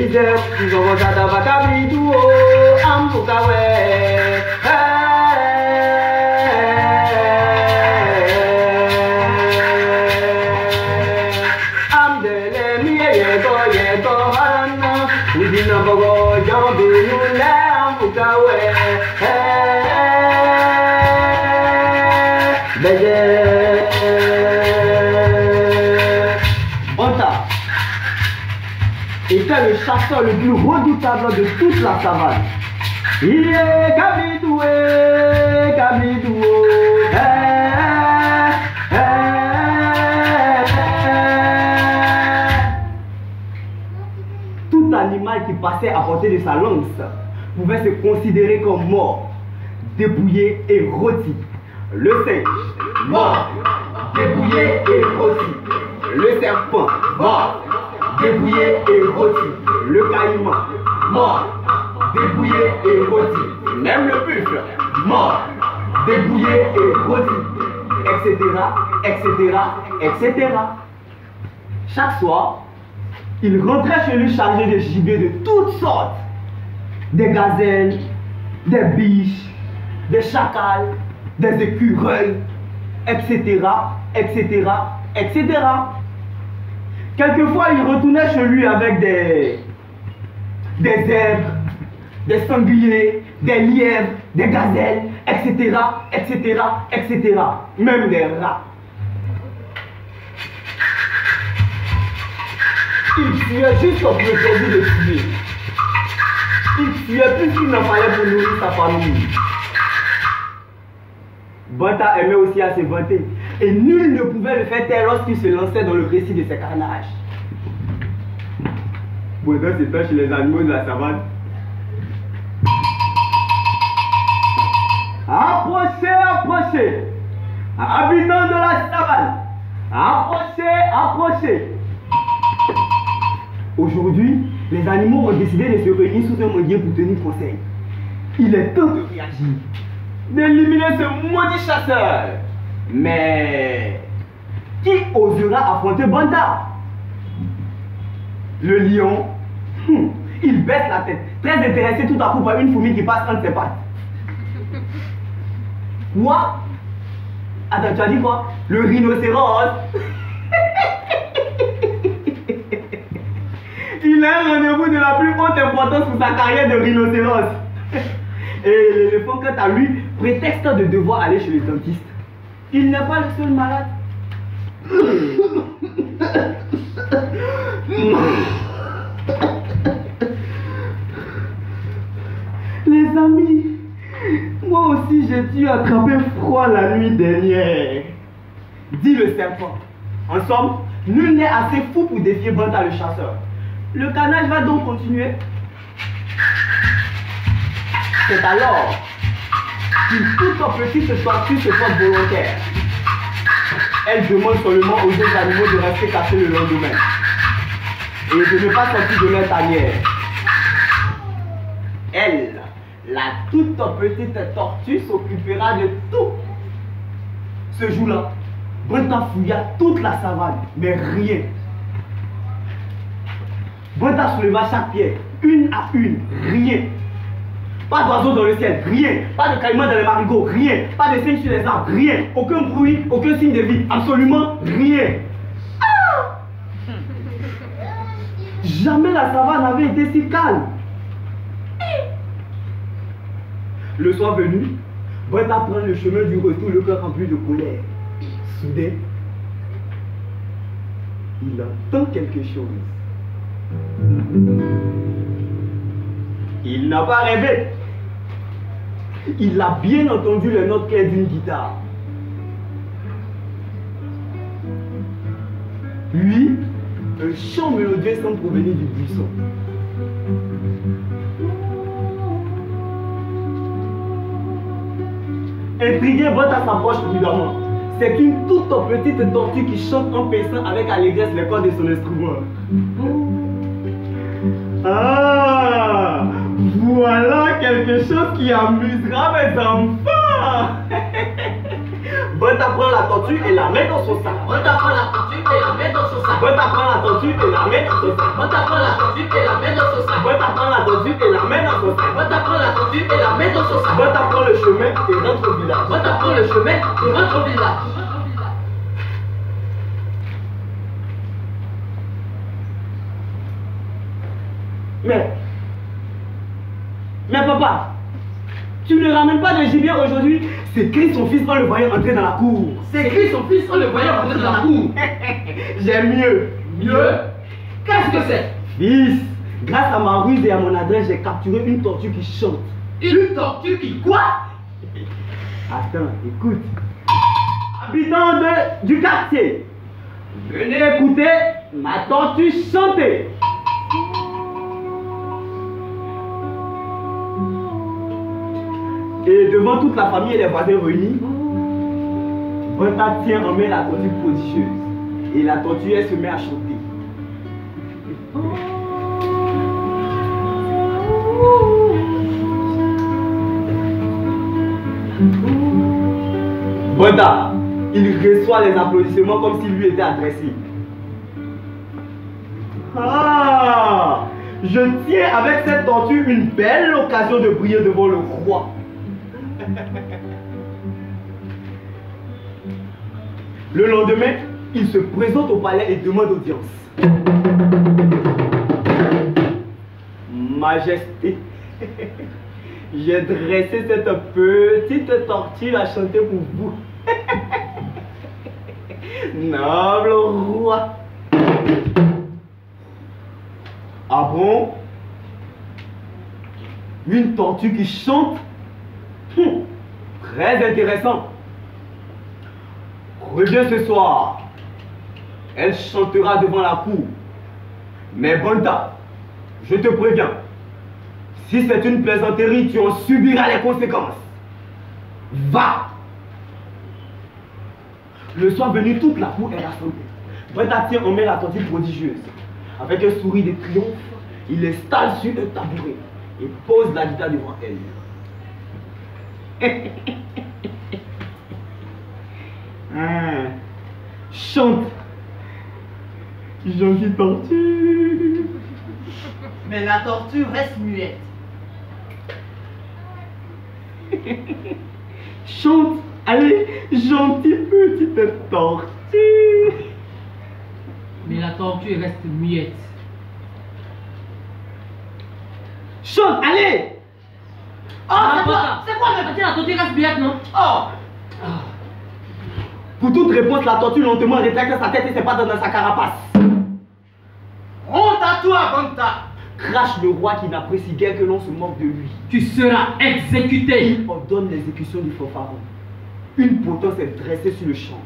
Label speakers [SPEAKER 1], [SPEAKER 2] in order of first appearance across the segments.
[SPEAKER 1] disait, nous avons ça dans Bakabli tout am Poukawe. Am de l'emi yego hana, Lidina Bogo Jambi Nune am Poukawe. Banta était le chasseur le plus redoutable de toute la savane. Il est Kabidoué, Kabidoué. Tout animal qui passait à portée de sa lance pouvait se considérer comme mort, dépouillé et rôti. Le singe, mort, dépouillé et rôti. Le serpent, mort, dépouillé et rôti. Le caïman, mort, dépouillé et rôti. Même le buffle, mort, dépouillé et rôti. Etc., etc., etc. Chaque soir, il rentrait chez lui chargé de gibier de toutes sortes. Des gazelles, des biches, des chacals, des écureuils, etc., etc., etc. Quelquefois, il retournait chez lui avec des zèbres, des sangliers, des lièvres, des gazelles, etc., etc., etc., même des rats. Il tuait juste pour le plaisir de tuer. Il tuait plus qu'il n'en fallait pour nourrir sa famille. Banta aimait aussi à se vanter, et nul ne pouvait le faire taire lorsqu'il se lançait dans le récit de ses carnages. Pendant ce temps, chez les animaux de la savane, approchez, approchez, habitants de la savane, approchez, approchez. Aujourd'hui, les animaux ont décidé de se réunir sous un manguier pour tenir conseil. Il est temps de réagir, d'éliminer ce maudit chasseur. Mais qui osera affronter Banta? Le lion, il baisse la tête, très intéressé tout à coup par une fourmi qui passe entre ses pattes. Quoi? Attends, tu as dit quoi? Le rhinocéros. Il a un rendez-vous de la plus haute importance pour sa carrière de rhinocéros. Et l'éléphant, quant à lui, prétexte de devoir aller chez le dentiste. Il n'est pas le seul malade. Les amis, moi aussi j'ai dû attraper froid la nuit dernière, dit le serpent. En somme, nul n'est assez fou pour défier Banta le chasseur. Le carnage va donc continuer. C'est alors qu'une toute petite tortue se porte volontaire. Elle demande seulement aux autres animaux de rester cachés le lendemain et de ne pas sortir de leur tanière. Elle, la toute petite tortue, s'occupera de tout. Ce jour-là, Banta fouilla toute la savane, mais rien. Banta souleva chaque pierre, une à une, rien. Pas d'oiseaux dans le ciel, rien. Pas de caïmans dans les marigots, rien. Pas de singes sur les arbres, rien. Aucun bruit, aucun signe de vie, absolument rien. Ah! Jamais la savane n'avait été si calme. Le soir venu, Banta prend le chemin du retour, le cœur rempli de colère. Soudain, il entend quelque chose. Il n'a pas rêvé. Il a bien entendu les notes claires d'une guitare. Puis, un chant mélodieux semble provenir du buisson. Intrigué, Banta s'approche prudemment. C'est une toute petite tortue qui chante en paissant avec allégresse les cordes de son instrument. Ah, voilà quelque chose qui amusera mes enfants. Bonta prend la tortue et la met dans son sac.
[SPEAKER 2] Bonta prend la tortue et la met dans son sac.
[SPEAKER 1] Bonta prend la tortue et la met dans son sac.
[SPEAKER 2] Bonta prend la tortue et la met dans son sac.
[SPEAKER 1] Bonta prend la tortue et la met dans son sac.
[SPEAKER 2] Bonta prend la tortue et la met dans son sac.
[SPEAKER 1] Bonta prend le chemin et rentre au village.
[SPEAKER 2] Bonta prend le chemin et rentre au village.
[SPEAKER 1] Mais papa, tu ne ramènes pas de gibier aujourd'hui? C'est Chris son fils en le voyant entrer dans la cour.
[SPEAKER 2] C'est Chris son fils en le voyant entrer dans la cour.
[SPEAKER 1] J'aime mieux.
[SPEAKER 2] Mieux? Qu'est-ce que c'est?
[SPEAKER 1] Fils, grâce à ma ruse et à mon adresse, j'ai capturé une tortue qui chante.
[SPEAKER 2] Une tortue qui quoi?
[SPEAKER 1] Attends, écoute. Habitants du quartier, venez écouter ma tortue chanter. Et devant toute la famille et les voisins réunis, Bonta tient en main la tortue prodigieuse. Et la tortue, elle se met à chanter. Bonta, il reçoit les applaudissements comme s'il lui était adressé. Ah! Je tiens avec cette tortue une belle occasion de briller devant le roi. Le lendemain, il se présente au palais et demande audience. Majesté, j'ai dressé cette petite tortue à chanter pour vous. Noble roi. Ah bon? Une tortue qui chante? Très intéressant. Reviens ce soir. Elle chantera devant la cour. Mais Bonta, je te préviens, si c'est une plaisanterie, tu en subiras les conséquences. Va! Le soir venu, toute la cour est rassemblée. Bonta tient en main la tortue prodigieuse. Avec un sourire de triomphe, il l'installe sur un tabouret et pose la guitare devant elle. Chante, jolie tortue.
[SPEAKER 2] Mais la tortue reste muette.
[SPEAKER 1] Chante, allez, gentille petite tortue.
[SPEAKER 2] Mais la tortue reste muette.
[SPEAKER 1] Chante, allez.
[SPEAKER 2] Oh, c'est quoi le petit? La tortue reste muette, non? Oh!
[SPEAKER 1] Pour toute réponse, la tortue lentement rétracte sa tête et s'épate dans sa carapace.
[SPEAKER 2] Honte à toi, Bonta!
[SPEAKER 1] Crache le roi qui n'apprécie guère que l'on se moque de lui.
[SPEAKER 2] Tu seras exécuté!
[SPEAKER 1] Il ordonne l'exécution du fanfaron. Une potence est dressée sur le champ.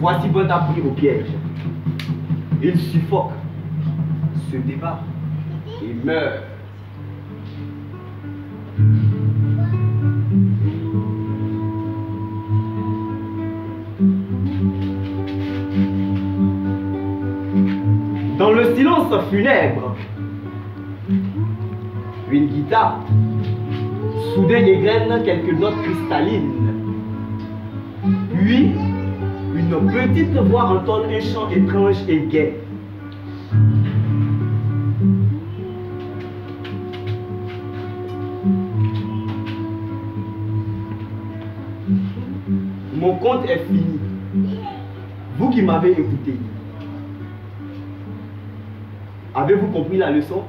[SPEAKER 1] Voici Bonta pris au piège. Il suffoque, se débat et meurt. Dans le silence funèbre, une guitare soudain égrène quelques notes cristallines. Puis, une petite voix entonne un chant étrange et gai. Mon conte est fini. Vous qui m'avez écouté, avez-vous compris la leçon?